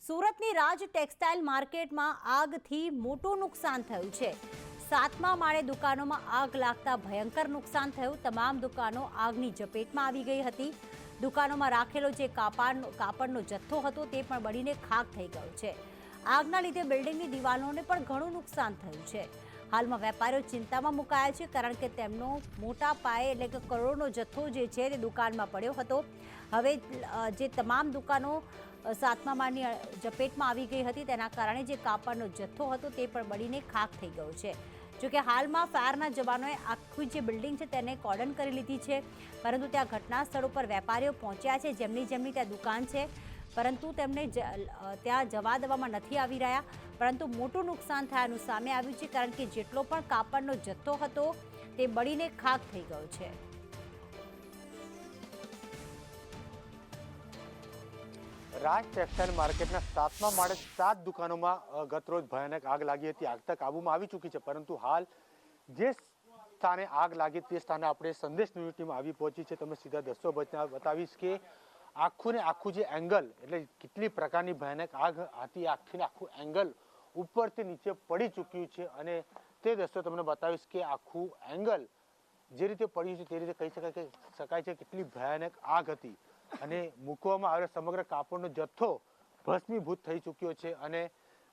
સુરતની રાજ ટેક્સટાઇલ માર્કેટમાં આગથી મોટું નુકસાન થયું છે। 7મા માળે દુકાનોમાં આગ લાગતા ભયંકર નુકસાન થયું। તમામ દુકાનો આગની ઝપેટમાં આવી ગઈ હતી। દુકાનોમાં રાખેલો જે કાપડનો જથ્થો હતો તે પણ બળીને ખાખ થઈ ગયો છે। આગના લીધે બિલ્ડિંગની દિવાલોને પણ ઘણું નુકસાન થયું છે। હાલમાં વેપારીઓ ચિંતામાં મુકાયા છે, કારણ કે તેમનો મોટા પાયે એટલે કે કરોડોનો જથ્થો જે છે તે દુકાનમાં પડ્યો હતો। હવે જે તમામ દુકાનો 7મા માળની ઝપેટમાં આવી ગઈ હતી, તેના કારણે જે કાપડનો જથ્થો હતો તે પણ બળીને ખાખ થઈ ગયો છે। જોકે હાલમાં ફાયરના જવાનોએ આખી જે બિલ્ડિંગ છે તેને કોર્ડન કરી લીધી છે, પરંતુ ત્યાં ઘટના સ્થળ ઉપર વેપારીઓ પહોંચ્યા છે, જેમની ત્યાં દુકાન છે, પરંતુ તેમને ત્યાં જવા દેવામાં નથી આવી રહ્યા। પરંતુ મોટું નુકસાન થયાનું સામે આવ્યું છે, કારણ કે જેટલો પણ કાપડનો જથ્થો હતો તે બળીને ખાખ થઈ ગયો છે। રાજ ટેક્સટાઇલ માર્કેટના 7મા માળે 7 દુકાનોમાં ગતરોજ ભયાનક આગ લાગી હતી। આગ તો કાબૂમાં આવી ચૂકી છે, પરંતુ હાલ જે સ્થાને આગ લાગી તે સ્થાને આપણે સંદેશ ન્યૂઝ ટીમ આવી પહોંચી છે। તમે સીધા દ્રશ્યો બતાવીશ કે આખું ને આખું જે એંગલ એટલે કેટલી પ્રકારની ભયાનક આગ હતી, આખી ને આખું એંગલ ઉપરથી નીચે પડી ચૂક્યું છે। અને તે દ્રશ્યો તમને બતાવીશ કે આખું એંગલ જે રીતે પડ્યું છે તે રીતે કહી શકાય છે કેટલી ભયાનક આગ હતી। અને મૂકવામાં આવેલો સમગ્ર કાપડનો જથ્થો ભસ્મીભૂત થઈ ચૂક્યો છે। અને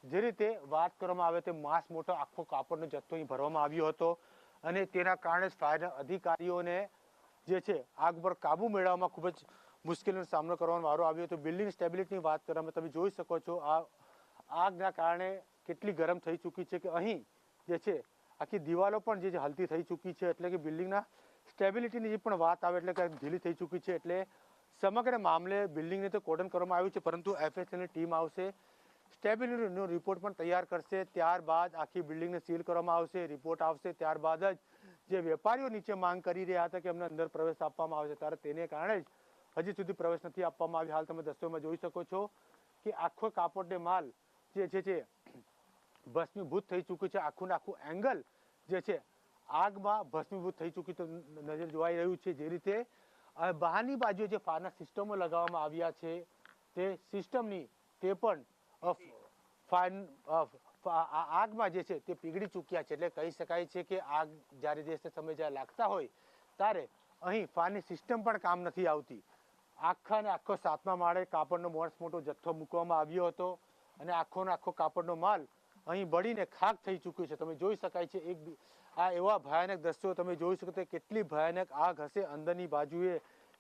જે રીતે વાત કરવામાં આવે તે માસ મોટો આખો કાપડનો જથ્થો અહીં ભરવામાં આવ્યો હતો, અને તેના કારણે ફાયરના અધિકારીઓને જે છે આગ પર કાબુ મેળવવામાં ખૂબ જ મુશ્કેલીનો સામનો કરવાનો વારો આવ્યો હતો। બિલ્ડિંગ સ્ટેબિલિટીની વાત કરવામાં તમે જોઈ શકો છો આ આગના કારણે કેટલી ગરમ થઈ ચૂકી છે કે અહીં જે છે આખી દિવાલો પણ જે હલતી થઈ ચૂકી છે। એટલે કે બિલ્ડિંગના સ્ટેબિલિટીની જે પણ વાત આવે એટલે કે ઢીલી થઈ ચૂકી છે। એટલે સમગ્ર મામલે બિલ્ડિંગને તો કોર્ડન કરવામાં આવ્યું છે, પરંતુ એફએસએલની ટીમ આવશે, સ્ટેબિલિટીનો રિપોર્ટ પણ તૈયાર કરશે, ત્યારબાદ આખી બિલ્ડિંગને સીલ કરવામાં આવશે, રિપોર્ટ આવશે, ત્યારબાદ જ જે વેપારીઓ નીચે માંગ કરી રહ્યા હતા કે અમને અંદર પ્રવેશ આપવામાં આવશે, ત્યારે તેને કારણે જ હજી સુધી પ્રવેશ નથી આપવામાં આવ્યો। હાલ તમે દ્રશ્યોમાં જોઈ શકો છો કે આખો કાપડનો માલ જે છે ભસ્મીભૂત થઈ ચૂક્યું છે। આખું ને આખું એંગલ જે છે આગમાં ભસ્મીભૂત થઈ ચૂક્યું નજર જોવાઈ રહ્યું છે। જે રીતે બહારની બાજુ જે ફાયરના સિસ્ટમો લગાવવામાં આવ્યા છે તે સિસ્ટમની તે પણ આગમાં જે છે તે પીગળી ચૂક્યા છે। એટલે કહી શકાય છે કે આગ જ્યારે જે સમય જ્યારે લાગતા હોય ત્યારે અહીં ફાયરની સિસ્ટમ પણ કામ નથી આવતી। આખા ને આખો 7મા માળે કાપડનો મોટો જથ્થો મૂકવામાં આવ્યો હતો, અને આખો ને આખો કાપડનો માલ અહીં બળીને ખાખ થઈ ચૂક્યું છે। તમે જોઈ શકાય છે આ એવા ભયાનક દ્રશ્યો તમે જોઈ શકો છો, કેટલી ભયાનક આગ હશે અંદરની બાજુએ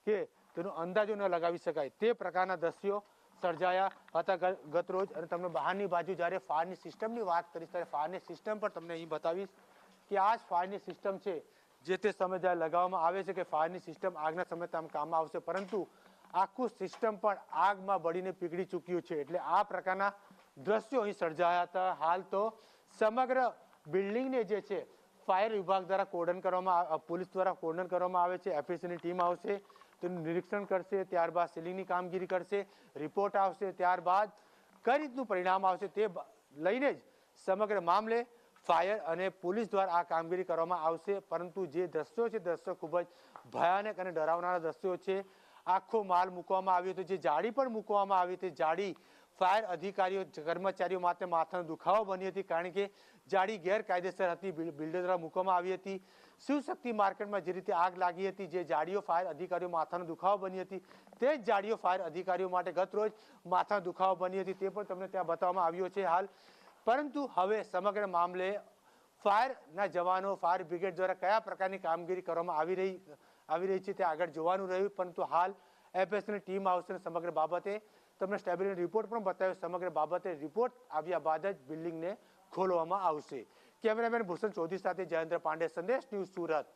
કે તેનો અંદાજો ન લગાવી શકાય તે પ્રકારના દ્રશ્યો સર્જાયા હતા ગત રોજ। અને તમને બહારની બાજુ જ્યારે ફાયરની સિસ્ટમની વાત કરીશ ત્યારે ફાયરની સિસ્ટમ પણ તમને અહીં બતાવીશ કે આ જ ફાયરની સિસ્ટમ છે જે તે સમય જ્યારે લગાવવામાં આવે છે કે ફાયરની સિસ્ટમ આગના સમયે કામમાં આવશે, પરંતુ આખું સિસ્ટમ પણ આગમાં બળીને પીગળી ચૂક્યું છે। એટલે આ પ્રકારના દ્રશ્યો અહીં સર્જાયા હતા। હાલ તો સમગ્ર બિલ્ડિંગને જે છે ફાયર વિભાગ દ્વારા કોર્ડન કરવામાં, પોલીસ દ્વારા કોર્ડન કરવામાં આવે છે। એફએસએલની ટીમ આવશે, તેનું નિરીક્ષણ કરશે, ત્યારબાદ સીલિંગની કામગીરી કરશે, રિપોર્ટ આવશે, ત્યારબાદ કઈ રીતનું પરિણામ આવશે તે લઈને જ સમગ્ર મામલે ફાયર અને પોલીસ દ્વારા આ કામગીરી કરવામાં આવશે। પરંતુ જે દ્રશ્યો છે દ્રશ્યો ખૂબ જ ભયાનક અને ડરાવનારા દ્રશ્યો છે। આખો માલ મૂકવામાં આવ્યો હતો, જે જાળી પણ મૂકવામાં આવી હતી, જાળી ફાયર અધિકારીઓ કર્મચારીઓ માટે માથાનો દુખાવો બની હતી, કારણ કે જાળી ગેરકાયદેસર હતી, બિલ્ડર દ્વારા મૂકવામાં આવી હતી। શિવશક્તિ માર્કેટમાં જે રીતે આગ લાગી હતી, જે જાળીઓ ફાયર અધિકારીઓ માથાનો દુખાવો બની હતી, તે જ જાળીઓ ફાયર અધિકારીઓ માટે ગત રોજ માથાનો દુખાવો બની હતી, તે પણ તમને ત્યાં બતાવવામાં આવ્યો છે હાલ। પરંતુ હવે સમગ્ર મામલે ફાયરના જવાનો, ફાયર બ્રિગેડ દ્વારા કયા પ્રકારની કામગીરી કરવામાં આવી રહી છે તે આગળ જોવાનું રહ્યું। પરંતુ હાલ એફએસએલની ટીમ આવશે, સમગ્ર બાબતે તમને સ્ટેબિલિટી રિપોર્ટ પણ બતાવ્યો, સમગ્ર બાબતે રિપોર્ટ આવ્યા બાદ જ બિલ્ડિંગને ખોલવામાં આવશે। કેમેરામેન ભૂષણ ચૌધરી સાથે જયેન્દ્ર પાંડે, સંદેશ ન્યૂઝ, સુરત।